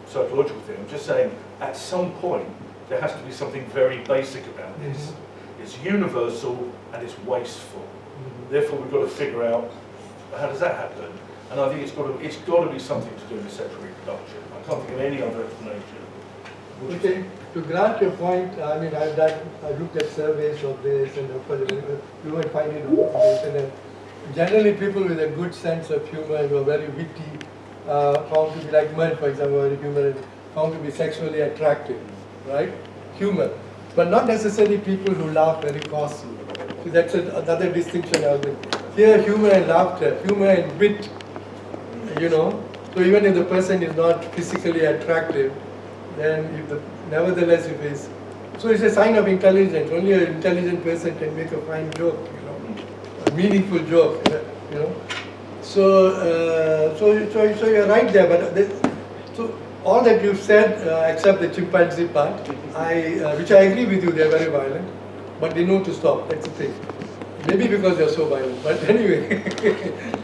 psychological thing. I'm just saying, at some point, there has to be something very basic about this. It's universal and it's wasteful. Therefore, we've got to figure out how does that happen. And I think it's got to be something to do with sexual reproduction. I can't think of any other explanation. Okay, to grant your point, I mean, I looked at surveys of this, and of course, you might find it on this, and generally people with a good sense of humor who are very witty, found to be like men, for example, very humorous, found to be sexually attractive, right? Humor, but not necessarily people who laugh very coarsely. So that's another distinction I was making. Here, humor and laughter, humor and wit, you know. So even if the person is not physically attractive, then nevertheless if it's, so it's a sign of intelligence. Only an intelligent person can make a fine joke, you know, a meaningful joke, you know. So, so you're right there, but so all that you've said, except the chimpanzee part, which I agree with you, they're very violent, but they know to stop, that's the thing. Maybe because they're so violent, but anyway,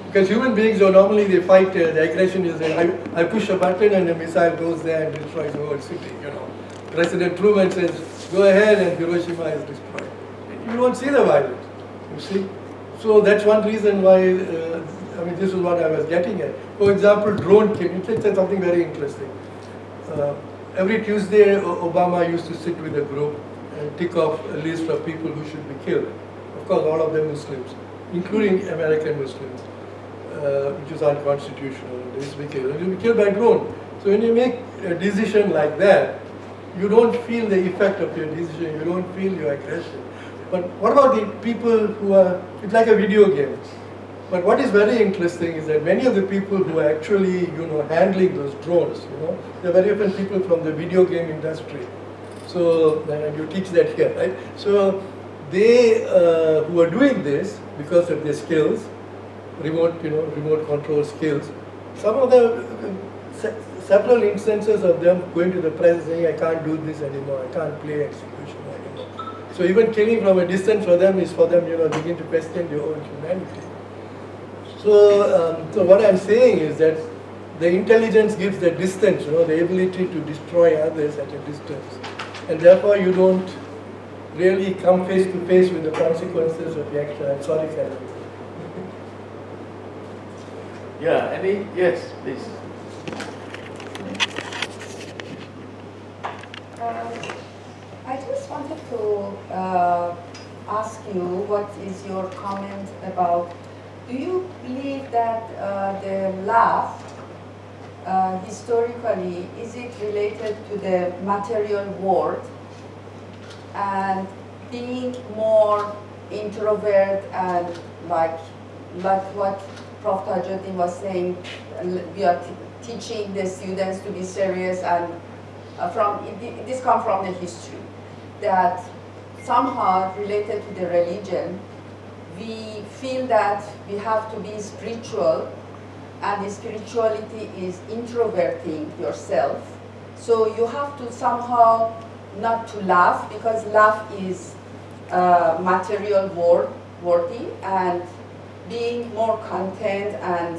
because human beings, normally they fight, the aggression is, I push a button and a missile goes there and destroys the whole city, you know. President Truman says, go ahead, and Hiroshima is destroyed. You don't see the violence, you see. So that's one reason why, I mean, this is what I was getting at. For example, drone killing, it's something very interesting. Every Tuesday, Obama used to sit with a group and tick off a list of people who should be killed. Of course, all of them Muslims, including American Muslims, which is unconstitutional. They used to be killed. You'll be killed by drone. So when you make a decision like that, you don't feel the effect of your decision. You don't feel your aggression. But what about the people who are? It's like a video game. But what is very interesting is that many of the people who are actually, you know, handling those drones, you know, they're very often people from the video game industry. So, and you teach that here, right? So, they who are doing this because of their skills, remote control skills. Some of them, several instances of them going to the press saying, "I can't do this anymore. I can't play execution anymore." So even killing from a distance for them is for them, you know, begin to question their own humanity. So, so what I'm saying is that the intelligence gives the distance, you know, the ability to destroy others at a distance, and therefore you don't really come face to face with the consequences of the action. I'm sorry, Karen. Yeah, yes, please. I just wanted to ask you, what is your comment about, do you believe that the laugh, historically, is it related to the material world? And being more introvert and like what Prof. Tajuddin was saying, we are teaching the students to be serious, and this comes from the history, that somehow related to the religion, we feel that we have to be spiritual, and the spirituality is introverting yourself. So you have to somehow not to laugh, because laugh is material worthy, and being more content and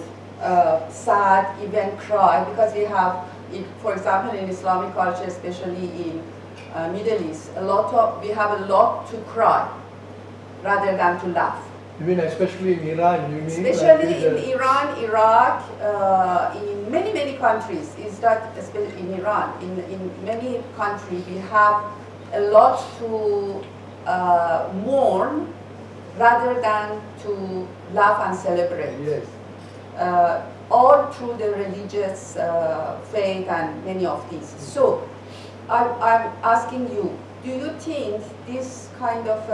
sad, even cry, because we have, for example, in Islamic culture, especially in Middle East, we have a lot to cry rather than to laugh. You mean especially in Iran? You mean especially in Iran, Iraq, in many countries. Is that especially in Iran? In many countries, we have a lot to mourn rather than to laugh and celebrate. Yes. All through the religious faith and many of these. So, I'm asking you, do you think this kind of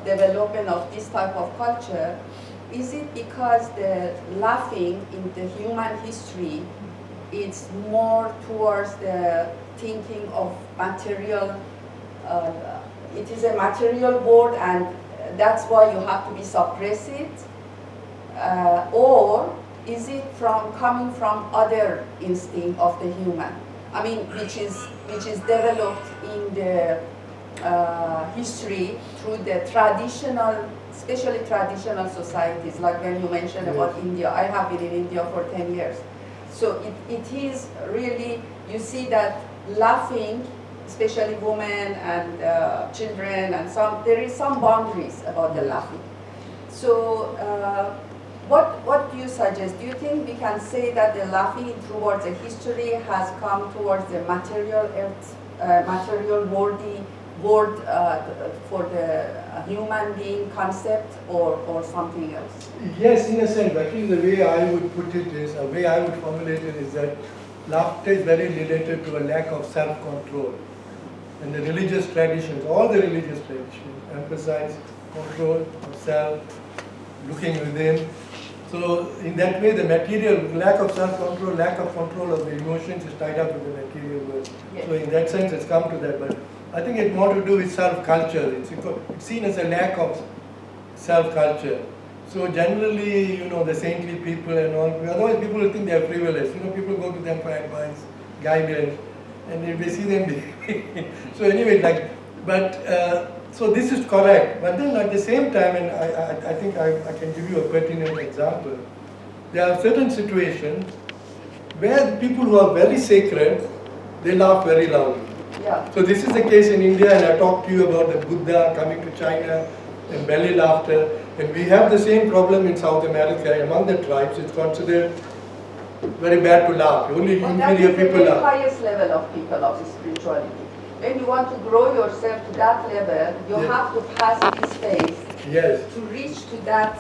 development of this type of culture, is it because the laughing in the human history is more towards the thinking of material, it is a material world and that's why you have to be suppress it? Or is it coming from other instinct of the human? I mean, which is developed in the history through the traditional, especially traditional societies, like when you mentioned about India. I have been in India for 10 years. So it is really, you see that laughing, especially women and children and there is some boundaries about the laughing. So what do you suggest? Do you think we can say that the laughing towards the history has come towards the material earth, material worthy word for the human being concept or something else? Yes, in a sense. Actually, the way I would put it is, the way I would formulate it is that laughter is very related to a lack of self-control. And the religious traditions, all the religious traditions, emphasize control of self, looking within. So in that way, the material, lack of self-control, lack of control of the emotions is tied up with the material world. Yes. So in that sense, it's come to that. But I think it's more to do with self-culture. It's seen as a lack of self-culture. So generally, the saintly people and all, otherwise people will think they are frivolous. People go to them for advice, guidance, and if they see them behaving. So anyway, so this is correct. But then at the same time, and I think I can give you a pertinent example. There are certain situations where the people who are very sacred, they laugh very loudly. Yeah. So this is the case in India, and I talked to you about the Buddha coming to China and belly laughter. And we have the same problem in South America. Among the tribes, it's considered very bad to laugh. Only inferior people laugh. laugh. That is the highest level of people of spirituality. When you want to grow yourself to that level, you have to pass this phase. Yes. To reach to that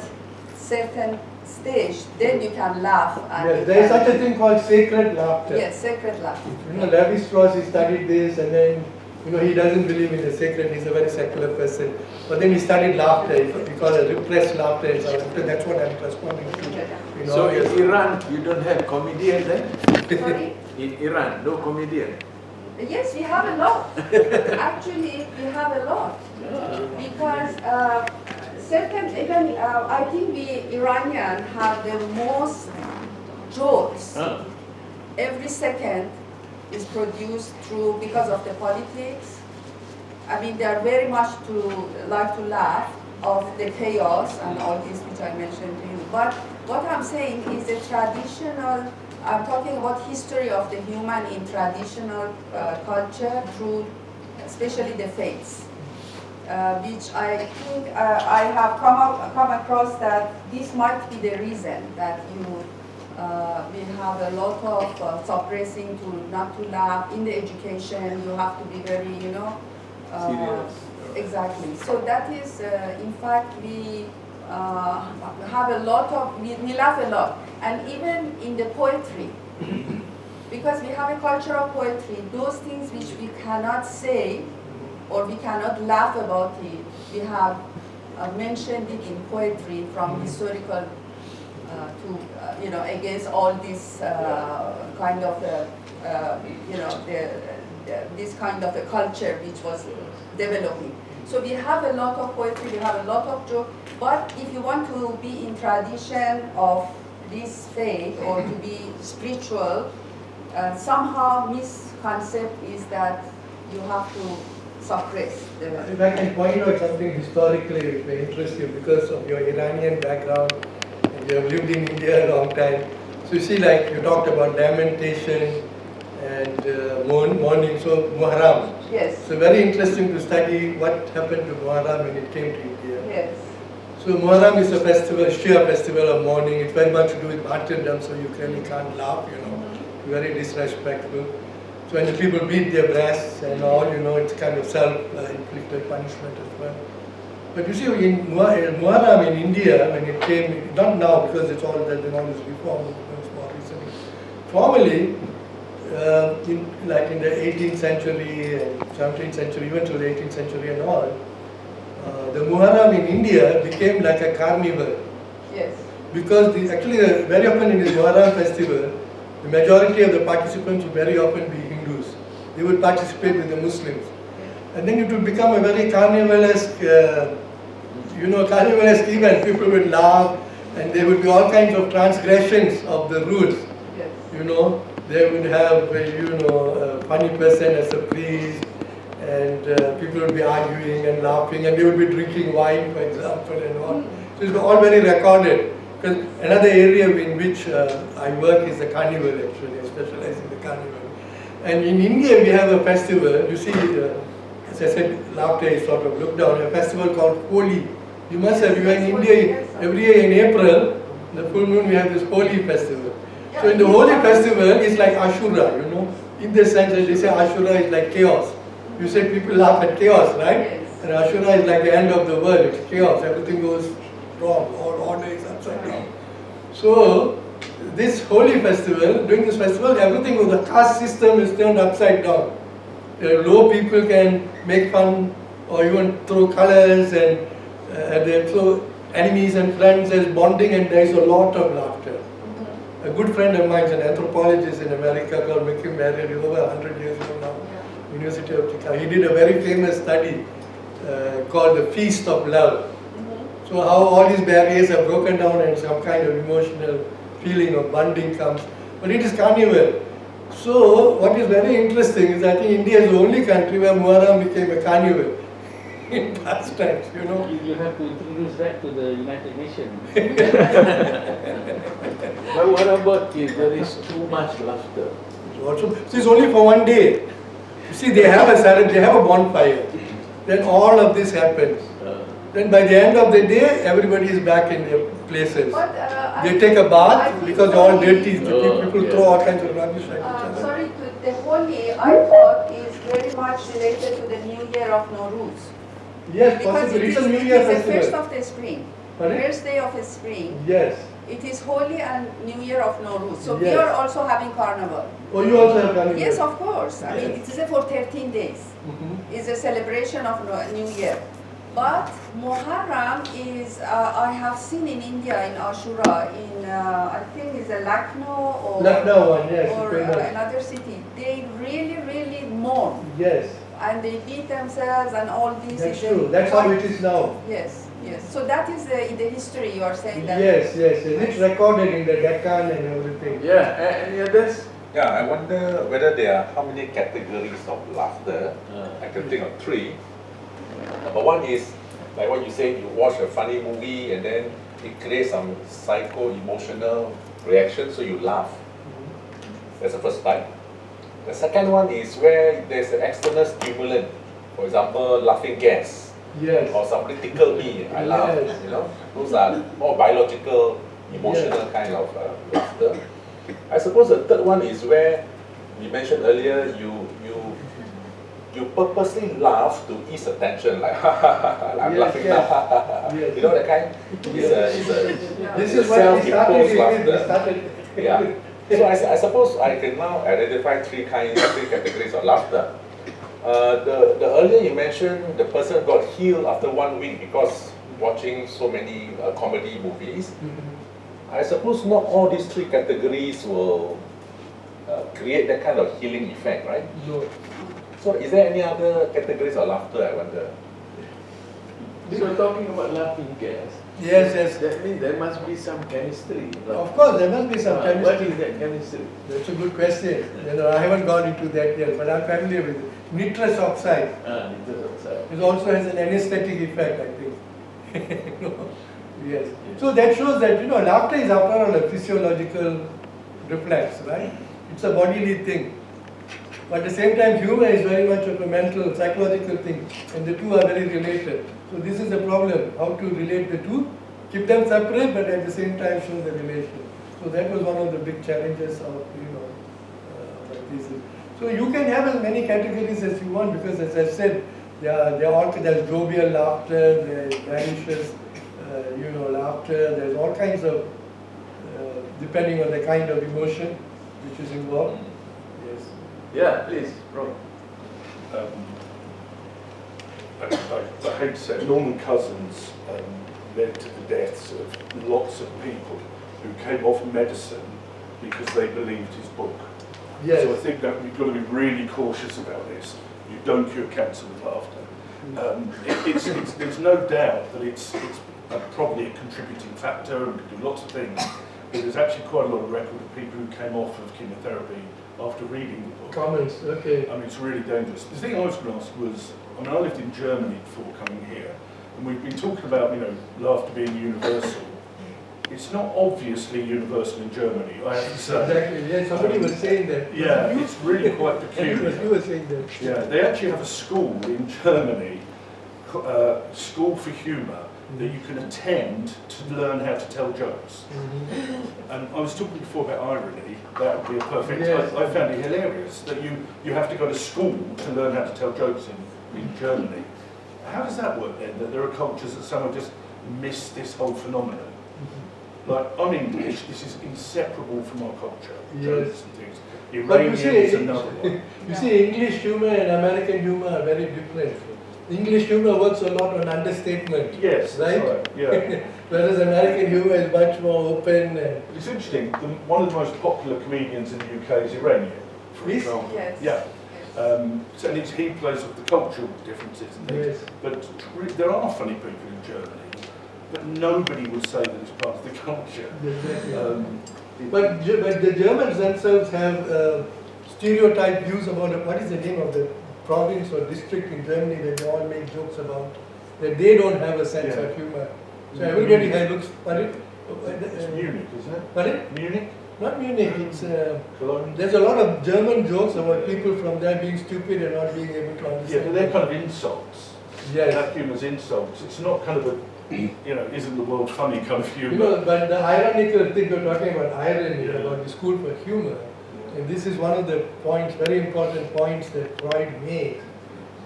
certain stage, then you can laugh. And Yes, there is such a thing called sacred laughter. Yes, sacred laughter. Levi-Strauss, he studied this, and then, he doesn't believe in the sacred, he's a very secular person. But then he studied laughter, he called it repressed laughter and so on. That's what I'm responding to. So in Iran, you don't have comedian then? Sorry? In Iran, no comedian? Yes, we have a lot. Actually, we have a lot. Because I think we Iranian have the most jokes. Every second is produced because of the politics. I mean, they are very much like to laugh of the chaos and all this which I mentioned to you. But what I'm saying is the traditional, I'm talking about history of the human in traditional culture through especially the faiths, which I think I have come across that this might be the reason that we have a lot of suppressing not to laugh. In the education, you have to be very, Serious. Exactly. So that is, in fact, we have a lot of, we laugh a lot. And even in the poetry, because we have a culture of poetry, those things which we cannot say or we cannot laugh about it, we have mentioned it in poetry from historical to, against all this kind of, this kind of a culture which was developing. So we have a lot of poetry, we have a lot of joke, but if you want to be in tradition of this faith or to be spiritual, somehow misconcept is that you have to suppress the... If I can point out something historically which may interest you because of your Iranian background and you have lived in India a long time. So you see, like you talked about lamentation and mourning, so Muharram. Yes. So very interesting to study what happened to Muharram when it came to India. Yes. So Muharram is a festival, Shia festival of mourning. It's very much to do with martyrdom, so you clearly can't laugh, very disrespectful. So when the people beat their breasts and all, it's kind of self-inflicted punishment as well. But you see, in Muharram in India, when it came, not now because it's all there's been all this reform movements more recently. Formerly, in the 18th century and 17th century, even to the 18th century and all, the Muharram in India became like a carnival. Yes. Because very often in the Muharram festival, the majority of the participants would very often be Hindus. They would participate with the Muslims. And then it would become a very carnivalesque, carnivalesque event. People would laugh and there would be all kinds of transgressions of the rules. Yes. They would have, a funny person as a priest, and people would be arguing and laughing, and they would be drinking wine, for example, and all. So it's all very recorded. Because another area in which I work is the carnival actually, I specialize in the carnival. And in India we have a festival, you see, as I said, laughter is sort of looked down, a festival called Holi. You must have, you are in India, every year in April, the full moon we have this Holi festival. So in the Holi festival, it's like Ashura, you know, in the sense that they say Ashura is like chaos. You said people laugh at chaos, right? And Ashura is like the end of the world, it's chaos, everything goes wrong, all order is upside down. So, this holy festival, during this festival, everything with the caste system is turned upside down. Low people can make fun or even throw colors and so enemies and friends, there's bonding and there's a lot of laughter. A good friend of mine is an anthropologist in America called Mickey Marriott, he's over 100 years ago now, University of Chicago. He did a very famous study called the Feast of Love. So how all these barriers are broken down and some kind of emotional feeling of bonding comes. But it is carnival. So what is very interesting is I think India is the only country where Muharram became a carnival in past times, you know. You have to introduce that to the United Nations. But what about if there is too much laughter? Also, so it's only for one day. You see, they have a bonfire. Then all of this happens. Then by the end of the day, everybody is back in their places. But, they take a bath because they're all dirty. People throw all kinds of rubbish at each other. Sorry, the Holi I thought is very much related to the New Year of Nowruz. Yes, Because possibly. it It's a New Year is the festival. first of the spring. Pardon? First day of the spring. Yes. It is Holi and New Year of Nowruz. So we Yes. are also having carnival. Oh, you also have carnival? Yes, of course. I mean, Yes. it is for 13 days. It's a celebration of New Year. But Muharram is, I have seen in India, in Ashura, in I think it's a Lucknow or, Lucknow one, yes. or famous. another city. They really, really mourn. Yes, And they beat themselves and all this. that's is true. That's how it is now. Yes, yes. So that is in the history you are saying that. Yes, yes. It's recorded in the Deccan and everything. Yeah, and yeah, that's Yeah, I wonder whether there are how many categories of laughter. I can think of 3. Number 1 is, like what you said, you watch a funny movie and then it creates some psycho-emotional reaction, so you laugh. That's the first type. The second one is where there's an external stimulant. For example, laughing gas. Yes. Or somebody tickled me, I laugh. Yes. You know, those are more biological, emotional kind of laughter. I suppose the third one is where you mentioned earlier, you purposely laugh to ease the tension, like I'm Yes, laughing yes. now. Yes. You know that kind? This is what we self-imposed started. laughter. Yeah. So I suppose I can now identify 3 categories of laughter. The earlier you mentioned the person got healed after 1 week because watching so many comedy movies. I suppose not all these 3 categories will create that kind of healing effect, right? No. So is there any other categories of laughter, I wonder? so talking about laughing gas. Yes, yes. That means there must be some chemistry. Of course, there must be some What chemistry. is that chemistry? That's a good question. You know, I haven't gone into that yet, but I'm familiar with it. Nitrous oxide. Nitrous oxide. It also has an anesthetic effect, I think. Yes. So that shows that, you know, laughter is after all a physiological reflex, right? It's a bodily thing. But at the same time, humor is very much of a mental, psychological thing, and the two are very related. So this is the problem, how to relate the two, keep them separate, but at the same time show the relation. So that was one of the big challenges of, you know, my thesis. So you can have as many categories as you want, because as I said, there's jovial laughter, there's malicious, you know, laughter, there's all kinds of, depending on the kind of emotion which is involved. Yes. Yeah, please, Rob. I hate to say it, Norman Cousins led to the deaths of lots of people who came off medicine because they believed his book. Yes. So I think that we've got to be really cautious about this. You don't cure cancer with laughter. There's no doubt that it's probably a contributing factor and can do lots of things, but there's actually quite a lot of record of people who came off of chemotherapy after reading the book. Comments, okay. I mean, it's really dangerous. The thing I was going to ask was, I mean, I lived in Germany before coming here, and we've been talking about, you know, laughter being universal. it's not obviously universal in Germany, I have to say. Exactly, yeah, somebody was saying that. Yeah, it's really quite peculiar. You were saying that. Yeah, they actually have a school in Germany, School for Humour, that you can attend to learn how to tell jokes. And I was talking before about irony, that would be a perfect, Yes. I found it hilarious that you have to go to school to learn how to tell jokes in Germany. How does that work then, that there are cultures that somehow just miss this whole phenomenon? Like, I'm English, this is inseparable from our culture, jokes and things. But you Iranian is see, another one. you see, English humor and American humor are very different. English humor works a lot on understatement. Yes, that's right? right, yeah. Whereas American humor is much more open. And It's interesting, one of the most popular comedians in the UK is Iranian, for Yes. example. Yes. Yeah. So and he plays with the cultural differences and things. Yes. But there are funny people in Germany, but nobody would say that it's part of the culture. Exactly. But the Germans themselves have stereotyped views about what is the name of the province or district in Germany that they all make jokes about, that they don't have a sense Yeah. of humor. So everybody has looks, It's Munich, isn't it? Pardon? Munich? Not Munich, it's, Cologne? there's a lot of German jokes about people from there being stupid and not being able to Yeah, understand. but they're kind of insults. Yes. That humour's insults. It's not kind of a, isn't the world funny kind of humour. You know, but the ironical thing we're talking about irony, Yeah. about the school for humor, and this is one of the points, very important points that Freud makes,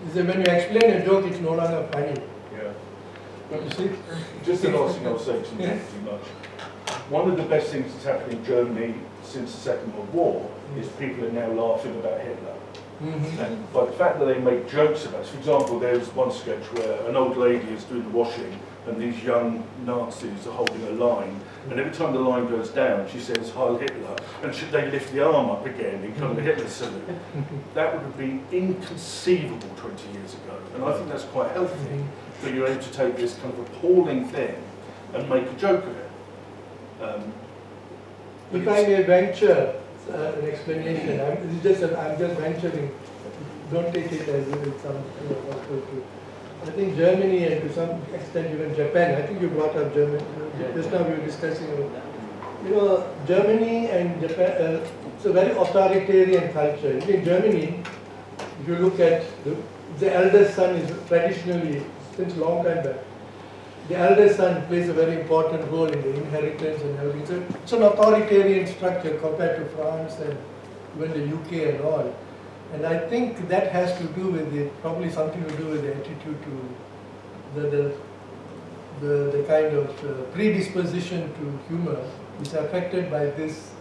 is that when you explain a joke, it's no longer funny. Yeah. You see? Just the last thing I'll say, because I'm Yeah. not too much. One of the best things that's happened in Germany since the Second World War is people are now laughing about Hitler. And by the fact that they make jokes about it, for example, there's one sketch where an old lady is doing the washing and these young Nazis are holding a line, and every time the line goes down, she says, Heil Hitler, and should they lift the arm up again in kind of a Hitler salute? That would have been inconceivable 20 years ago, and I think that's quite healthy, that you're able to take this kind of appalling thing and make a joke of it. If I may venture an explanation, I'm just venturing, don't take it as if it's some, I think Germany and to some extent even Japan, I think you brought up Germany, just now we were discussing about, Germany and Japan, it's a very authoritarian culture. In Germany, if you look at the eldest son is traditionally, since a long time back, the eldest son plays a very important role in the inheritance and everything. So it's an authoritarian structure compared to France and even the UK and all. And I think that has to do with it, probably something to do with the attitude to the kind of predisposition to humor is affected by this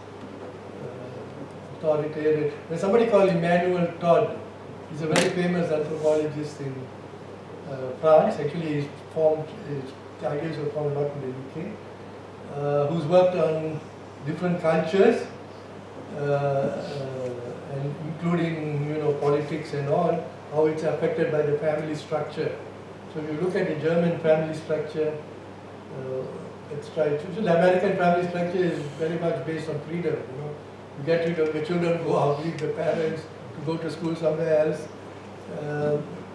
authoritarian. There's somebody called Emmanuel Todd. He's a very famous anthropologist in France. Actually, his ideas were formed not in the UK. Who's worked on different cultures, and including politics and all, how it's affected by the family structure. So if you look at the German family structure, the American family structure is very much based on freedom. You get rid of the children, go out, leave the parents to go to school somewhere else.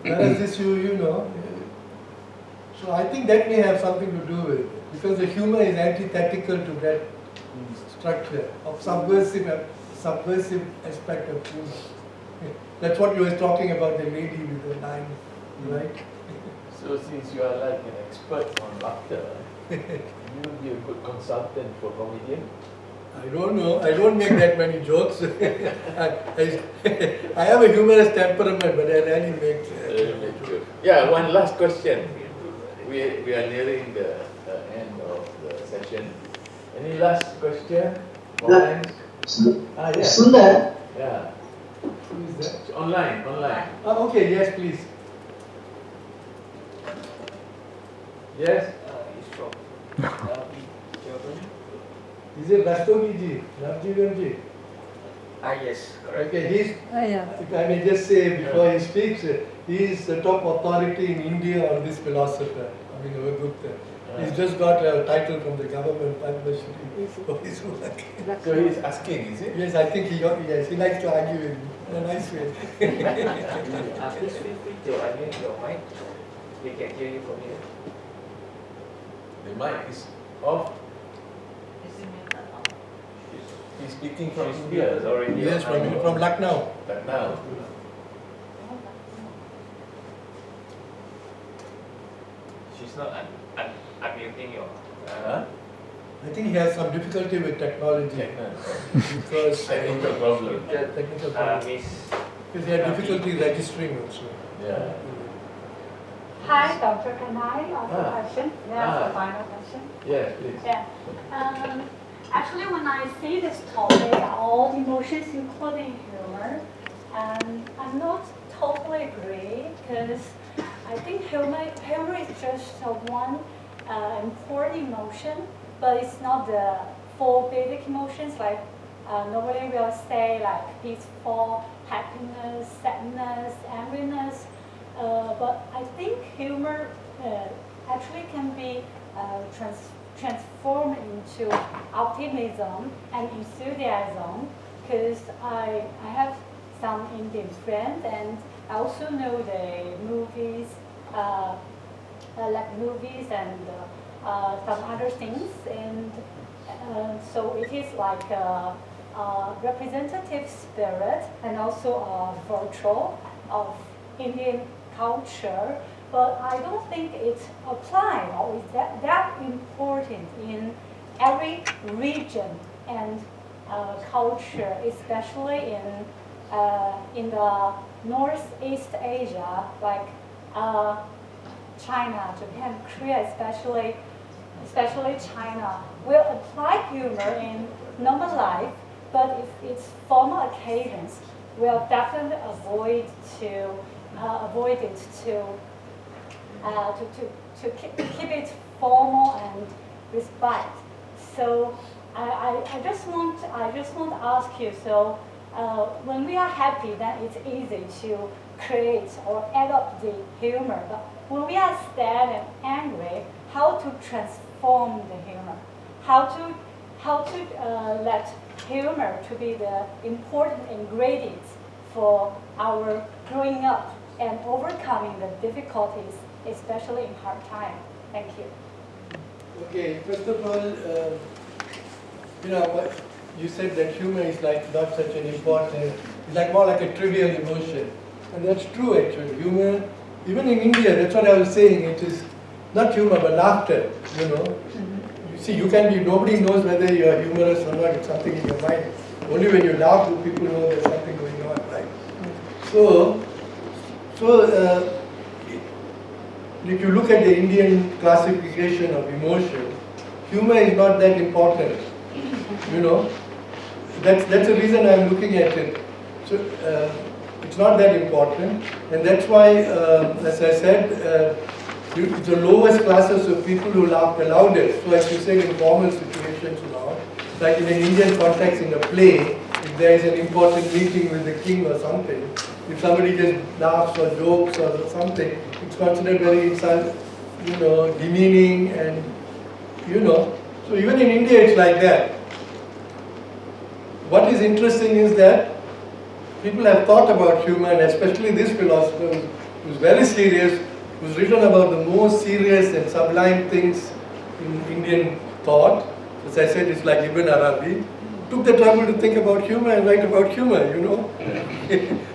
Whereas this, so I think that may have something to do with it, because the humor is antithetical to that structure of subversive aspect of humor. That's what you were talking about, the lady with the line, right? So since you are like an expert on laughter, you will be a good consultant for comedian. I don't know. I don't make that many jokes. I have a humorous temperament, but I rarely make. Yeah, one last question. We are nearing the end of the session. Any last question? Comments? Yeah. Sundar, Yeah. Who is that? Online. Okay, yes, please. Yes? Is it Rastogi-ji? Ramjivan-ji? Yes, correct. Okay, he's, yeah. if I may just say before he speaks, he is the top authority in India on this philosopher, Abhinavagupta. He's just got a title from the government, Padma Shri, for his work. So he's asking, is it? Yes, I think he likes to argue with me in a nice way. Please feel free to unmute your mic. We can hear you from here. The mic is off. she's speaking from India already. Yes, from Lucknow. Lucknow. She's not unmuting your. Huh? I think he has some difficulty with technology because Technical problem. technical problem. Miss. Because he had difficulty registering also. Yeah. Hi, Doctor. Can I ask a Ah. question? Ah. A final question. Yeah, please. Yeah. Actually, when I see this topic, all emotions, including humor, I'm not totally agree because I think humor is just one important emotion, but it's not the full basic emotions. Like nobody will say like peaceful, happiness, sadness, angriness. But I think humor actually can be transformed into optimism and enthusiasm, because I have some Indian friends, and I also know the movies, like movies and some other things, and so it is like a representative spirit and also a virtual of Indian culture, but I don't think it's applied or is that important in every region and culture, especially in the Northeast Asia, like China, Japan, Korea, especially China, will apply humor in normal life, but if it's formal occasions, we'll definitely avoid it to keep it formal and respect. So I just want to ask you. So when we are happy, then it's easy to create or adopt the humor. But when we are sad and angry, how to transform the humor? How to let humor to be the important ingredients for our growing up and overcoming the difficulties, especially in hard time. Thank you. Okay, first of all, what you said that humor is like not such an important, it's like more like a trivial emotion. And that's true actually. Humor, even in India, that's what I was saying, it is not humor but laughter, You see, you can be, nobody knows whether you are humorous or not, it's something in your mind. Only when you laugh do people know there's something going on, right? So if you look at the Indian classification of emotion, humor is not that important. That's the reason I'm looking at it. So it's not that important, and that's why, as I said, it's the lowest classes of people who laugh the loudest. So as you said, in formal situations now, like in an Indian context in a play, if there is an important meeting with the king or something, if somebody just laughs or jokes or something, it's considered very demeaning, and so even in India it's like that. What is interesting is that people have thought about humor, and especially this philosopher who's very serious, who's written about the most serious and sublime things in Indian thought. As I said, it's like Ibn Arabi. Took the trouble to think about humor and write about humor,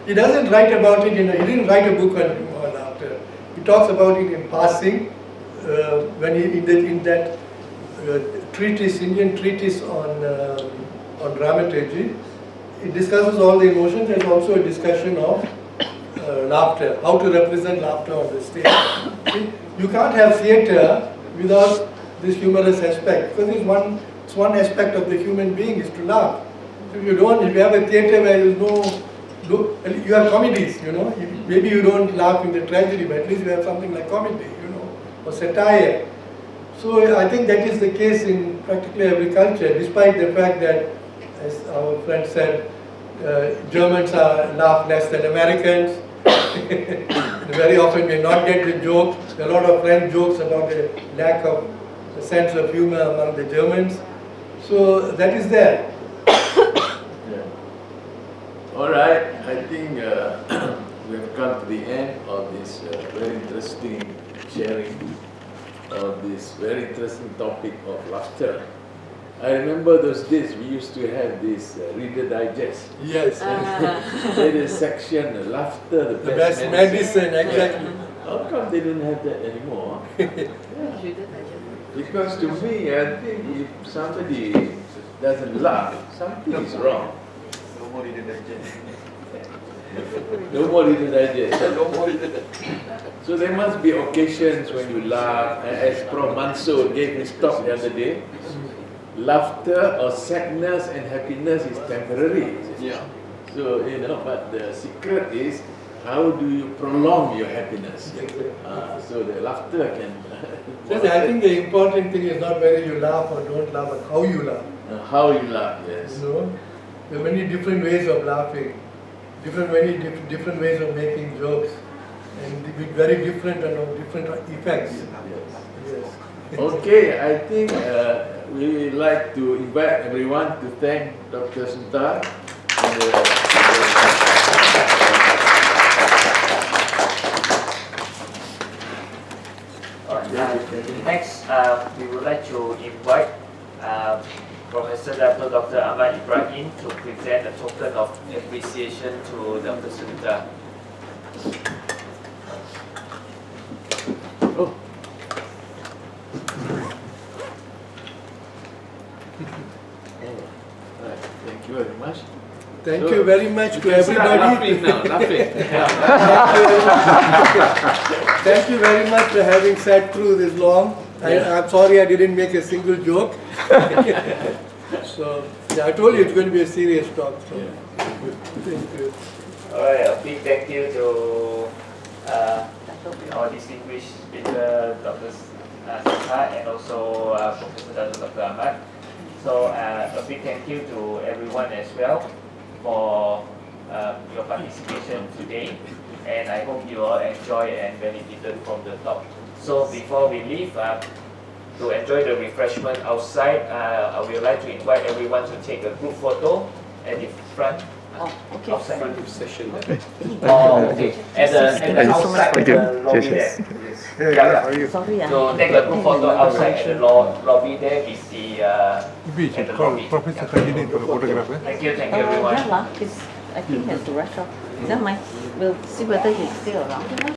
He doesn't write about it, he didn't write a book on laughter. He talks about it in passing, when in that treatise, Indian treatise on dramaturgy. It discusses all the emotions. There's also a discussion of laughter, how to represent laughter on the stage. You can't have theatre without this humorous aspect, because it's one aspect of the human being is to laugh. If you have a theatre where you have comedies, maybe you don't laugh in the tragedy, but at least you have something like comedy, or satire. So I think that is the case in practically every culture, despite the fact that, as our friend said, Germans laugh less than Americans. Very often may not get the joke. There are a lot of French jokes about the lack of a sense of humor among the Germans. So that is there. Yeah. All right, I think we have come to the end of this very interesting sharing of this very interesting topic of laughter. I remember those days we used to have this Reader Digest. Yes. There is section laughter, The best medicine, exactly. How come they don't have that anymore? Because to me, I think if somebody doesn't laugh, something is wrong. No more Reader Digest. No more Reader Digest. So there must be occasions when you laugh, and as Prof. Manso gave his talk the other day, laughter or sadness and happiness is temporary. Yeah. So, but the secret is how do you prolong your happiness? So the laughter can... So I think the important thing is not whether you laugh or don't laugh, but how you laugh. How you laugh, yes. You know, there are many different ways of laughing, different ways of making jokes, and with very different and of different effects. Yes. Okay, I think we like to invite everyone to thank Dr. Sunthar. Next, we would like to invite Professor Dr. Ahmad Ibrahim to present a token of appreciation to Dr. Sunthar. Oh. Right. Thank you very much. Thank you very much to everybody. Laughing now, laughing. Thank you very much for having sat through this long. I'm sorry I didn't make a single joke. So, yeah, I told you it's going to be a serious talk. So. Thank you. Alright, a big thank you to our distinguished speaker, Dr. Sunthar, and also Professor Dr. Ahmad. So a big thank you to everyone as well for your participation today, and I hope you all enjoy and benefited from the talk. So before we leave, to enjoy the refreshment outside, I would like to invite everyone to take a group photo at the front. Outside. Session. Oh, okay. At the outside the lobby there. Yes. So take a group photo outside at the lobby there is the at the lobby. Thank you everyone. I think he has to rush off. Is that mine? We'll see whether he's still around.